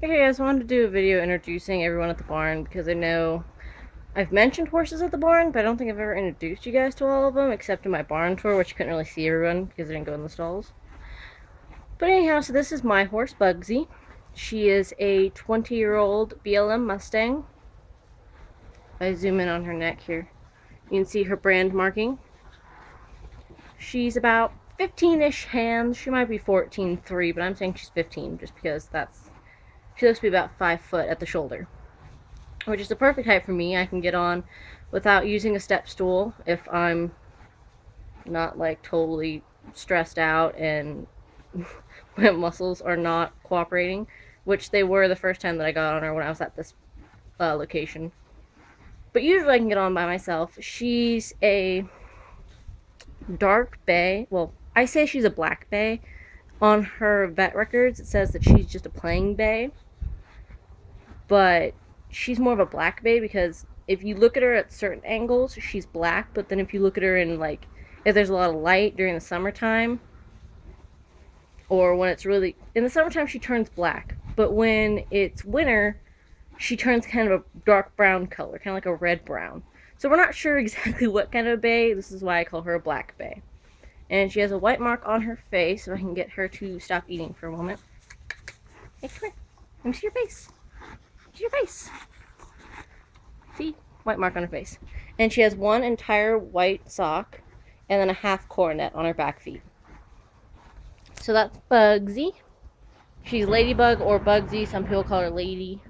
Hey guys, I wanted to do a video introducing everyone at the barn because I know I've mentioned horses at the barn, but I don't think I've ever introduced you guys to all of them except in my barn tour, which you couldn't really see everyone because I didn't go in the stalls. But anyhow, so this is my horse, Bugsy. She is a 20-year-old BLM Mustang. If I zoom in on her neck here, you can see her brand marking. She's about 15-ish hands. She might be 14.3, but I'm saying she's 15 just because she looks to be about 5 foot at the shoulder, which is the perfect height for me. I can get on without using a step stool if I'm not like totally stressed out and my muscles are not cooperating, which they were the first time that I got on her when I was at this location. But usually I can get on by myself. She's a dark bay. Well, I say she's a black bay. On her vet records, it says that she's just a plain bay, but she's more of a black bay because if you look at her at certain angles, she's black, but then if you look at her in like if there's a lot of light during the summertime or when it's really in the summertime she turns black, but when it's winter she turns kind of a dark brown color, kind of like a red brown. So we're not sure exactly what kind of bay. This is why I call her a black bay. And she has a white mark on her face. If I can get her to stop eating for a moment. Hey, come here. Let me see your face. See your face. See? White mark on her face. And she has one entire white sock and then a half coronet on her back feet. So that's Bugsy. She's Ladybug or Bugsy. Some people call her Lady.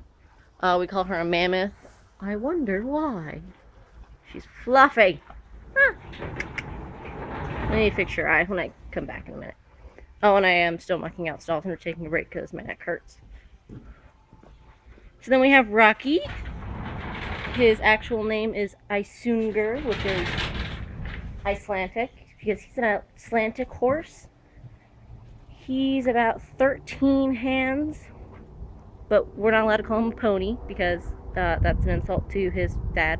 We call her a mammoth. I wonder why. She's fluffy. Ah. I need to fix her eye when I come back in a minute. Oh, and I am still mucking out stalls and we're taking a break because my neck hurts. So then we have Rocky. His actual name is Isungur, which is Icelandic, because he's an Icelandic horse. He's about 13 hands, but we're not allowed to call him a pony because that's an insult to his dad.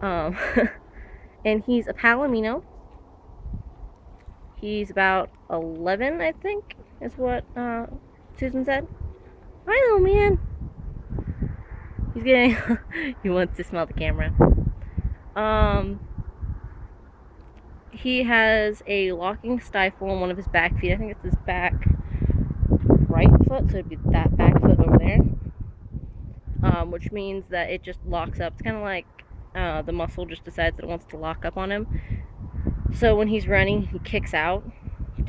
And he's a Palomino. He's about 11, I think, is what Susan said. I know, man. He's getting. He wants to smell the camera. He has a locking stifle on one of his back feet. I think it's his back right foot, so it'd be that back foot over there. Which means that it just locks up. It's kind of like the muscle just decides that it wants to lock up on him. So when he's running, he kicks out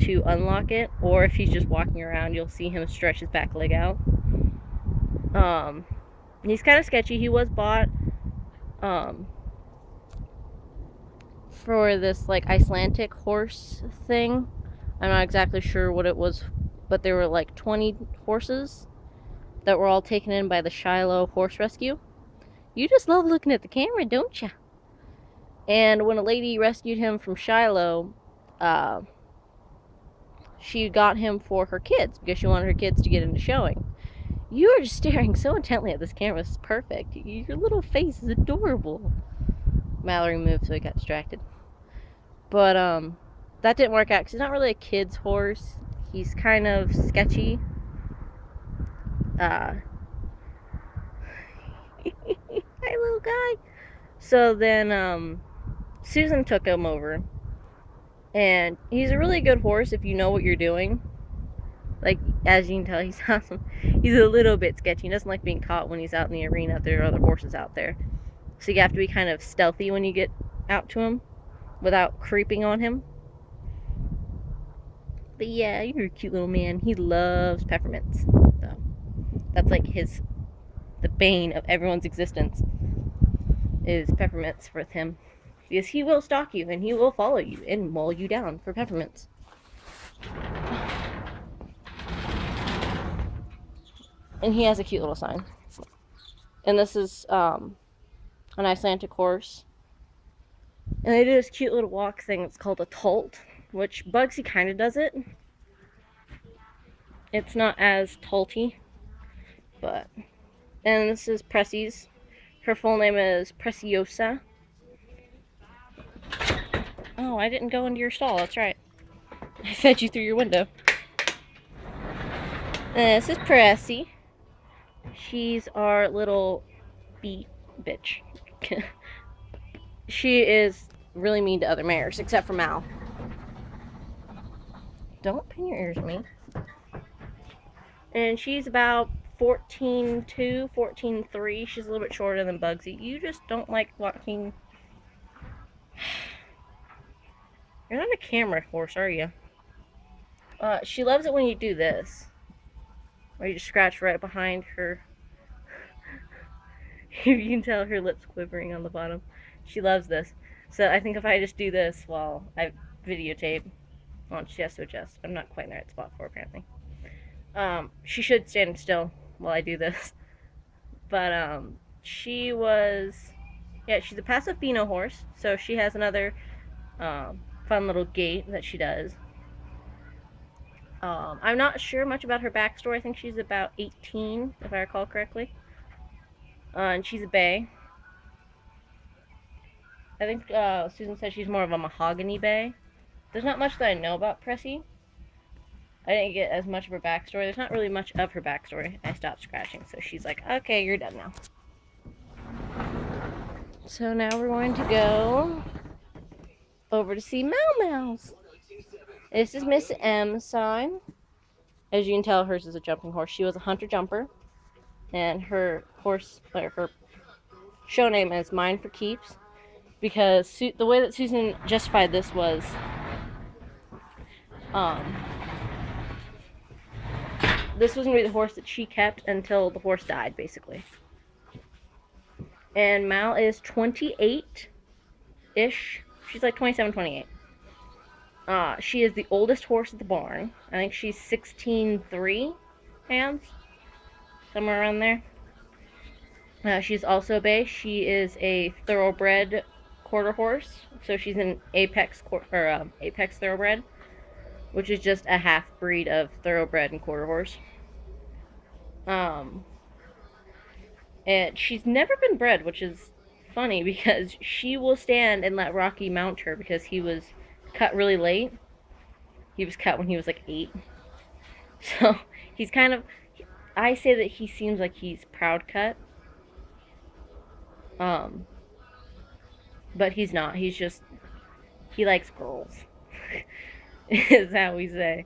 to unlock it, or if he's just walking around, you'll see him stretch his back leg out. He's kind of sketchy. He was bought for this like Icelandic horse thing. I'm not exactly sure what it was, but there were like 20 horses that were all taken in by the Shiloh Horse Rescue. You just love looking at the camera, don't you? And when a lady rescued him from Shiloh, she got him for her kids because she wanted her kids to get into showing. You are just staring so intently at this camera. This is perfect. Your little face is adorable. Mallory moved, so I got distracted. But that didn't work out because he's not really a kid's horse. He's kind of sketchy. Hi, little guy. So then Susan took him over, and he's a really good horse if you know what you're doing. Like, as you can tell, he's awesome. He's a little bit sketchy. He doesn't like being caught when he's out in the arena. There are other horses out there. So you have to be kind of stealthy when you get out to him without creeping on him. But yeah, you're a cute little man. He loves peppermints. So that's like the bane of everyone's existence is peppermints with him. Because he will stalk you and he will follow you and maul you down for peppermints. And he has a cute little sign. And this is an Icelandic horse. And they do this cute little walk thing. It's called a tolt, which Bugsy kind of does it. It's not as tolty, but. And this is Pressie's. Her full name is Preciosa. Oh, I didn't go into your stall. That's right. I fed you through your window. And this is Pressie. She's our little bitch. She is really mean to other mares, except for Mal. Don't pin your ears at me. And she's about 14.2, 14.3. She's a little bit shorter than Bugsy. You just don't like watching. You're not a camera horse, are you? She loves it when you do this. Where you just scratch right behind her. You can tell her lips quivering on the bottom. She loves this. So I think if I just do this while I videotape, well, she has to adjust. I'm not quite in the right spot for her, apparently. She should stand still while I do this. But she was, yeah, she's a passive pheno horse, so she has another fun little gait that she does. I'm not sure much about her backstory. I think she's about 18, if I recall correctly. And she's a bay. I think Susan said she's more of a mahogany bay. There's not much that I know about Pressy. I didn't get as much of her backstory. There's not really much of her backstory. I stopped scratching, so she's like, okay, you're done now. So now we're going to go over to see Mau Mau's. This is Miss M's sign. As you can tell, hers is a jumping horse. She was a hunter jumper, and her horse, or her show name is Mine for Keeps, because the way that Susan justified this was, this was going to be the horse that she kept until the horse died, basically. And Mal is 28-ish. She's like 27, 28. She is the oldest horse at the barn. I think she's 16.3 hands. Somewhere around there. She's also a bay. She is a thoroughbred quarter horse. So she's an apex thoroughbred, which is just a half breed of thoroughbred and quarter horse. And she's never been bred, which is funny because she will stand and let Rocky mount her because he was cut really late. He was cut when he was like 8. So he's kind of, I say that he seems like he's proud cut. But he's not. He's just, he likes girls. Is how we say.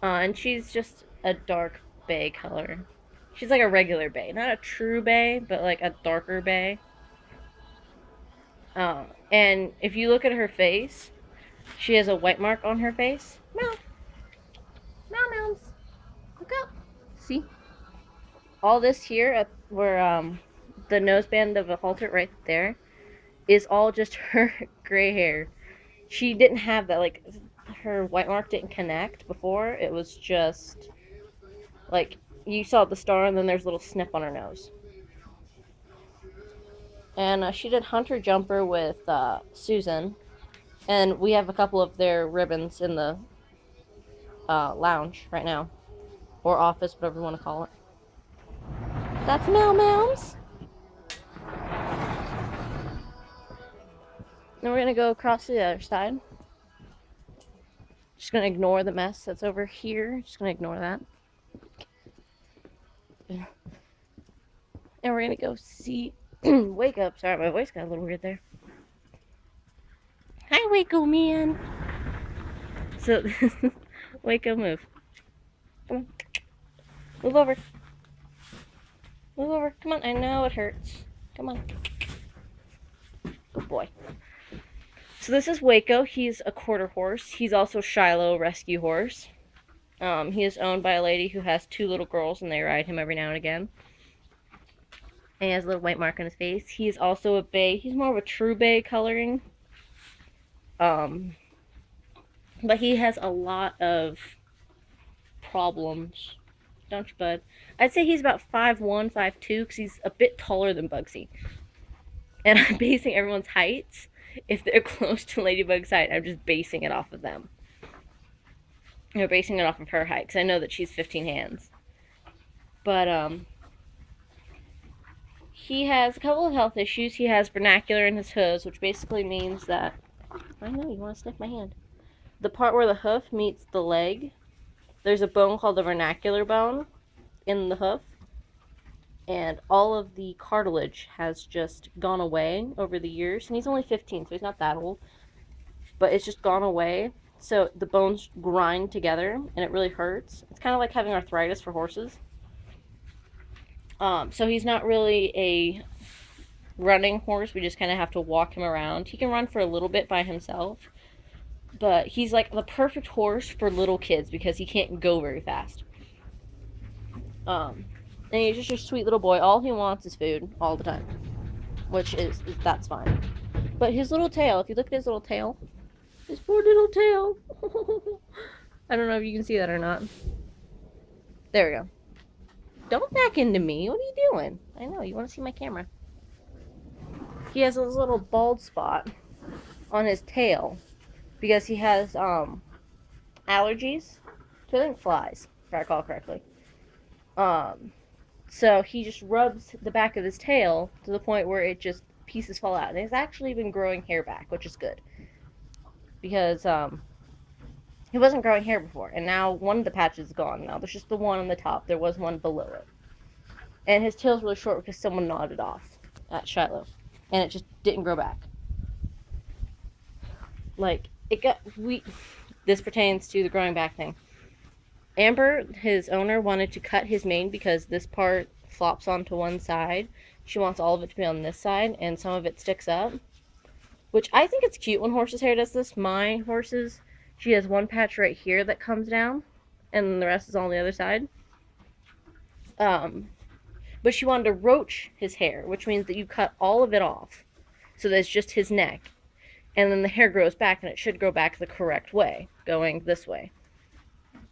And she's just a dark bay color. She's like a regular bay. Not a true bay, but like a darker bay. And if you look at her face, she has a white mark on her face. Meow. Meow meows. Look up. See? All this here, where the noseband of a halter right there, is all just her gray hair. She didn't have that, like, her white mark didn't connect before. It was just, like, you saw the star and then there's a little snip on her nose. And she did Hunter Jumper with Susan. And we have a couple of their ribbons in the lounge right now. Or office, whatever you want to call it. That's Mau Mau's. Then we're going to go across to the other side. Just going to ignore the mess that's over here. Just going to ignore that. And we're going to go see Wake Up. Sorry, my voice got a little weird there. Hi, Waco man. So, Waco, move. Come on. Move over. Move over. Come on. I know it hurts. Come on. Good boy. So this is Waco. He's a quarter horse. He's also Shiloh rescue horse. He is owned by a lady who has 2 little girls, and they ride him every now and again. And he has a little white mark on his face. He's also a bay. He's more of a true bay coloring. But he has a lot of problems. Don't you, bud? I'd say he's about 5'1", 5'2", because he's a bit taller than Bugsy. And I'm basing everyone's heights. If they're close to Ladybug's height, I'm just basing it off of them. Or basing it off of her height, because I know that she's 15 hands. But, he has a couple of health issues. He has vernacular in his hooves, which basically means that, I know, you want to sniff my hand. The part where the hoof meets the leg, there's a bone called the vernacular bone in the hoof. and all of the cartilage has just gone away over the years. And he's only 15, so he's not that old, but it's just gone away. So the bones grind together, and it really hurts. It's kind of like having arthritis for horses. So he's not really a running horse. We just kind of have to walk him around. He can run for a little bit by himself, but he's like the perfect horse for little kids because he can't go very fast. And he's just a sweet little boy. All he wants is food all the time, which is that's fine. But his little tail, if you look at his little tail, his poor little tail. I don't know if you can see that or not. There we go. Don't back into me. What are you doing? I know, you want to see my camera. He has a little bald spot on his tail because he has allergies to, I think, flies, if I recall correctly. So he just rubs the back of his tail to the point where it just pieces fall out. And he's actually been growing hair back, which is good. Because he wasn't growing hair before, and now one of the patches is gone. Now there's just the one on the top. There was one below it. And his tail's really short because someone gnawed it off at Shiloh. And it just didn't grow back. Like, this pertains to the growing back thing. Amber, his owner, wanted to cut his mane because this part flops onto one side. She wants all of it to be on this side, and some of it sticks up. Which I think it's cute when horse's hair does this. My horse's, she has one patch right here that comes down, and the rest is on the other side. But she wanted to roach his hair, which means that you cut all of it off, so that it's just his neck, and then the hair grows back, and it should grow back the correct way, going this way.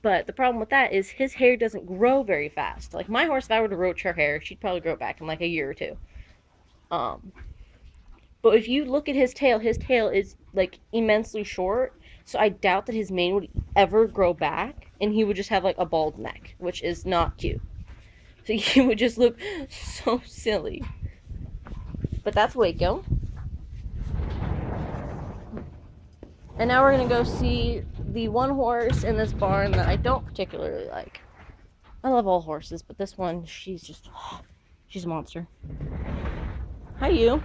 But the problem with that is his hair doesn't grow very fast. Like my horse, if I were to roach her hair, she'd probably grow back in like a year or two. But if you look at his tail is like immensely short, so I doubt that his mane would ever grow back, and he would just have like a bald neck, which is not cute. So he would just look so silly. But that's Waco. And now we're gonna go see the one horse in this barn that I don't particularly like. I love all horses, but this one, she's a monster. Hi, you.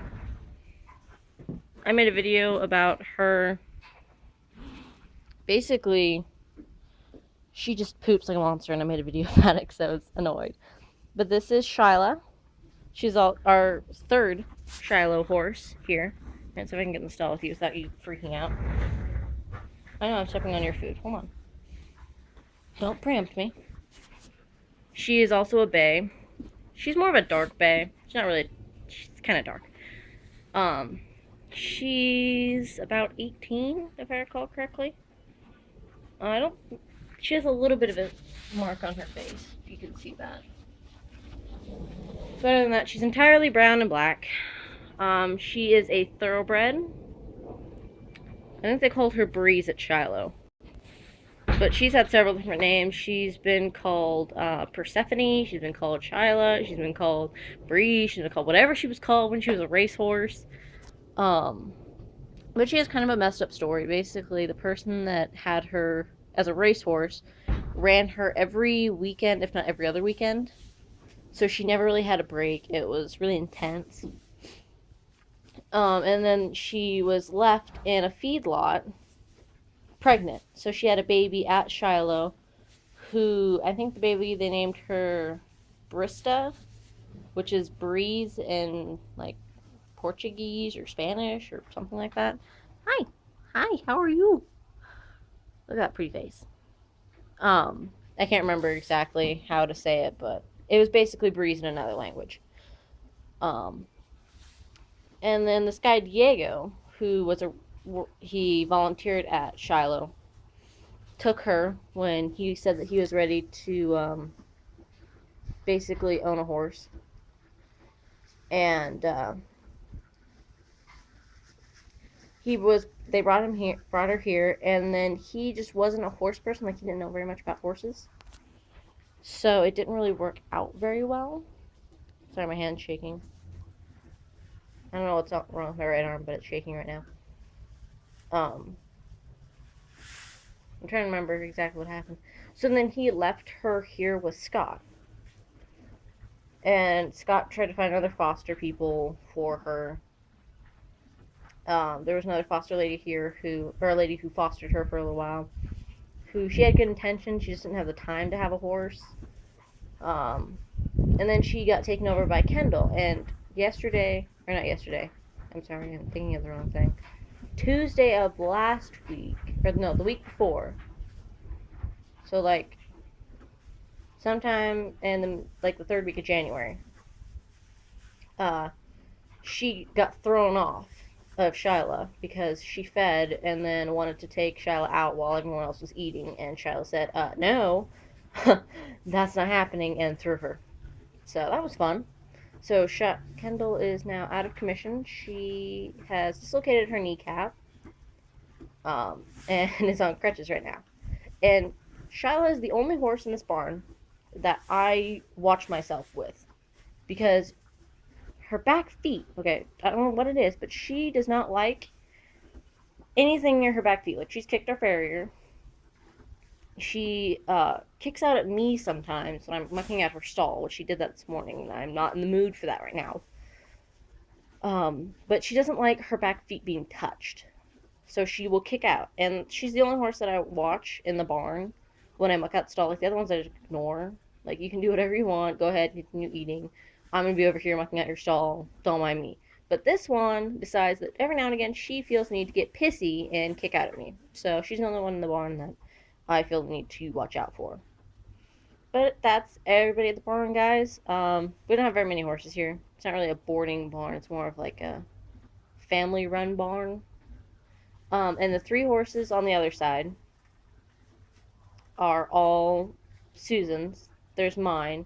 I made a video about her. Basically, she just poops like a monster, and I made a video about it because I was annoyed. But this is Shyla. She's our third Shiloh horse here. And so if I can get in the stall with you without you freaking out. I know I'm stepping on your food. Hold on. Don't preempt me. She is also a bay. She's more of a dark bay. She's not really. She's kind of dark. She's about 18, if I recall correctly. She has a little bit of a mark on her face, if you can see that. But other than that, she's entirely brown and black. She is a thoroughbred. I think they called her Breeze at Shiloh. But she's had several different names. She's been called Persephone. She's been called Shyla. She's been called Breeze. She's been called whatever she was called when she was a racehorse. But she has kind of a messed up story. Basically, the person that had her as a racehorse ran her every weekend, if not every other weekend. So she never really had a break. It was really intense. And then she was left in a feedlot pregnant. So she had a baby at Shiloh who, I think the baby, they named her Brista, which is breeze in like Portuguese or Spanish or something like that. Hi, how are you? Look at that pretty face. I can't remember exactly how to say it, but it was basically breeze in another language. And then this guy Diego, who he volunteered at Shiloh, took her when he said that he was ready to basically own a horse. And they brought her here, and then he just wasn't a horse person. Like, he didn't know very much about horses, so it didn't really work out very well. Sorry, my hand's shaking. I don't know what's wrong with my right arm, but it's shaking right now. I'm trying to remember exactly what happened. So then he left her here with Scott, And Scott tried to find other foster people for her. There was another foster lady here or a lady who fostered her for a little while, who she had good intentions, she just didn't have the time to have a horse. Um, and then she got taken over by Kendall, and not yesterday, I'm sorry, I'm thinking of the wrong thing. Tuesday of last week, or no, the week before. So like sometime in the third week of January, uh, she got thrown off of Shyla because she fed and then wanted to take Shyla out while everyone else was eating, and Shyla said, no, that's not happening, and threw her. So that was fun. So Kendall is now out of commission. She has dislocated her kneecap, and is on crutches right now. And Shyla is the only horse in this barn that I watch myself with, because her back feet, okay, I don't know what it is, but she does not like anything near her back feet. Like, she's kicked our farrier. She kicks out at me sometimes when I'm mucking at her stall, which she did that this morning, and I'm not in the mood for that right now. But she doesn't like her back feet being touched. So she will kick out. And she's the only horse that I watch in the barn when I muck out the stall. Like, the other ones I just ignore. Like, you can do whatever you want. Go ahead, continue eating. I'm going to be over here mucking out your stall. Don't mind me. But this one decides that every now and again she feels the need to get pissy and kick out at me. So she's the only one in the barn that I feel the need to watch out for. But that's everybody at the barn, guys. We don't have very many horses here. It's not really a boarding barn. It's more of like a family-run barn. And the 3 horses on the other side are all Susan's. There's mine.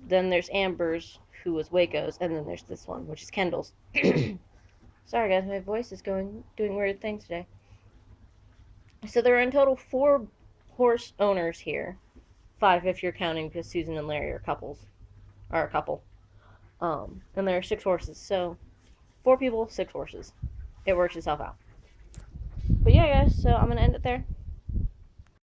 Then there's Amber's, who was Waco's, and then there's this one, which is Kendall's. Sorry, guys, my voice is doing weird things today. So there are in total 4 horse owners here. 5 if you're counting, because Susan and Larry are a couple. And there are 6 horses. So 4 people, 6 horses. It works itself out. But yeah, guys, so I'm going to end it there.